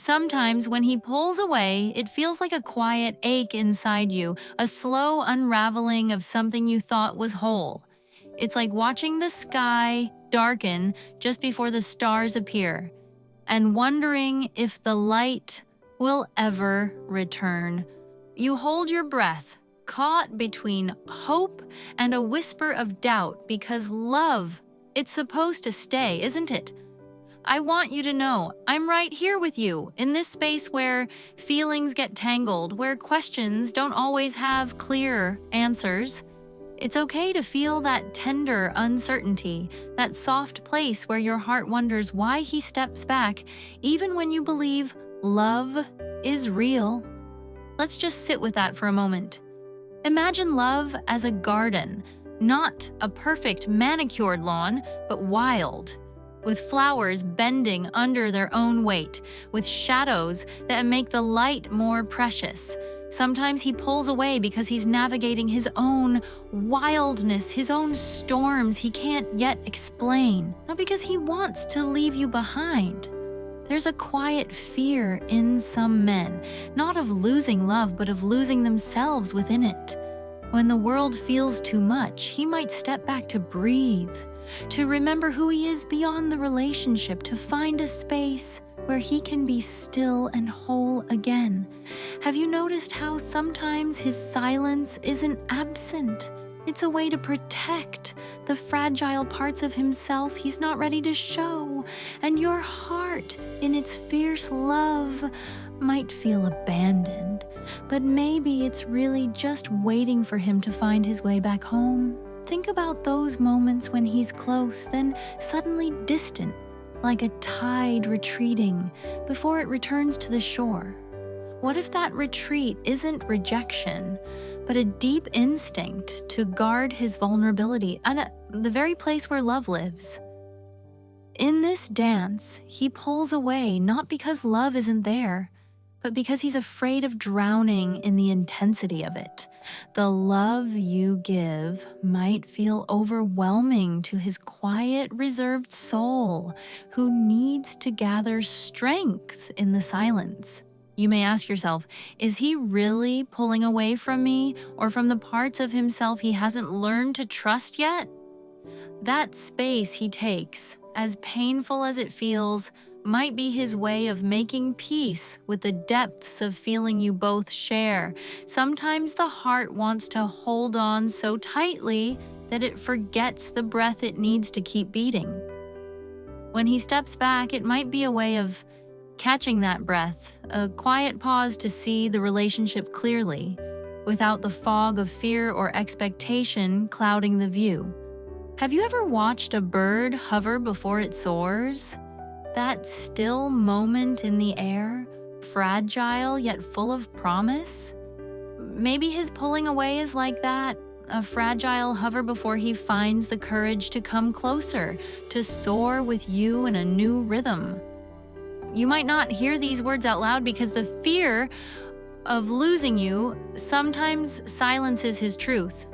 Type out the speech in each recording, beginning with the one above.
Sometimes when he pulls away, it feels like a quiet ache inside you, a slow unraveling of something you thought was whole. It's like watching the sky darken just before the stars appear, and wondering if the light will ever return. You hold your breath, caught between hope and a whisper of doubt, because love, it's supposed to stay, isn't it? I want you to know I'm right here with you in this space where feelings get tangled, where questions don't always have clear answers. It's okay to feel that tender uncertainty, that soft place where your heart wonders why he steps back, even when you believe love is real. Let's just sit with that for a moment. Imagine love as a garden, not a perfect manicured lawn, but wild, with flowers bending under their own weight, with shadows that make the light more precious. Sometimes he pulls away because he's navigating his own wildness, his own storms he can't yet explain, not because he wants to leave you behind. There's a quiet fear in some men, not of losing love, but of losing themselves within it. When the world feels too much, he might step back to breathe, to remember who he is beyond the relationship, to find a space where he can be still and whole again. Have you noticed how sometimes his silence isn't absent? It's a way to protect the fragile parts of himself he's not ready to show. And your heart, in its fierce love, might feel abandoned. But maybe it's really just waiting for him to find his way back home. Think about those moments when he's close, then suddenly distant, like a tide retreating before it returns to the shore. What if that retreat isn't rejection, but a deep instinct to guard his vulnerability and the very place where love lives? In this dance, he pulls away not because love isn't there, but because he's afraid of drowning in the intensity of it. The love you give might feel overwhelming to his quiet, reserved soul, who needs to gather strength in the silence. You may ask yourself, is he really pulling away from me or from the parts of himself he hasn't learned to trust yet? That space he takes, as painful as it feels, might be his way of making peace with the depths of feeling you both share. Sometimes the heart wants to hold on so tightly that it forgets the breath it needs to keep beating. When he steps back, it might be a way of catching that breath, a quiet pause to see the relationship clearly, without the fog of fear or expectation clouding the view. Have you ever watched a bird hover before it soars? That still moment in the air, fragile yet full of promise? Maybe his pulling away is like that, a fragile hover before he finds the courage to come closer, to soar with you in a new rhythm. You might not hear these words out loud because the fear of losing you sometimes silences his truth.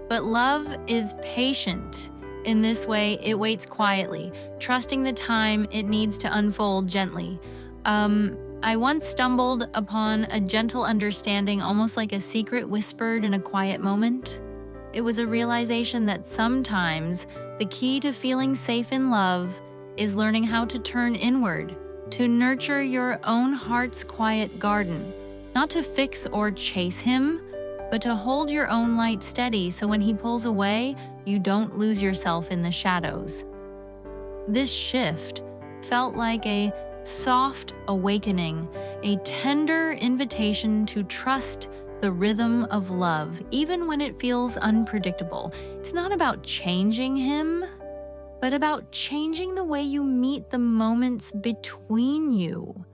But love is patient. In this way, it waits quietly, trusting the time it needs to unfold gently. I once stumbled upon a gentle understanding, almost like a secret whispered in a quiet moment. It was a realization that sometimes the key to feeling safe in love is learning how to turn inward, to nurture your own heart's quiet garden, not to fix or chase him, but to hold your own light steady so when he pulls away, you don't lose yourself in the shadows. This shift felt like a soft awakening, a tender invitation to trust the rhythm of love, even when it feels unpredictable. It's not about changing him, but about changing the way you meet the moments between you.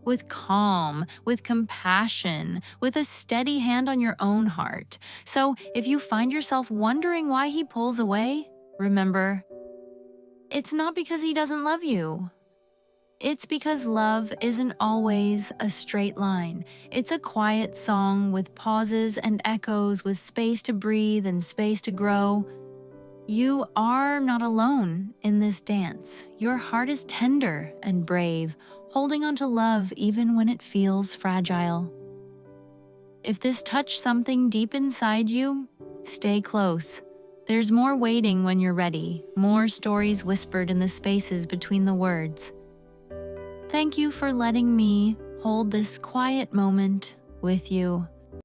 With calm, with compassion, with a steady hand on your own heart. So if you find yourself wondering why he pulls away, remember, it's not because he doesn't love you. It's because love isn't always a straight line. It's a quiet song with pauses and echoes, with space to breathe and space to grow. You are not alone in this dance. Your heart is tender and brave, holding on to love even when it feels fragile. If this touched something deep inside you, stay close. There's more waiting when you're ready, more stories whispered in the spaces between the words. Thank you for letting me hold this quiet moment with you.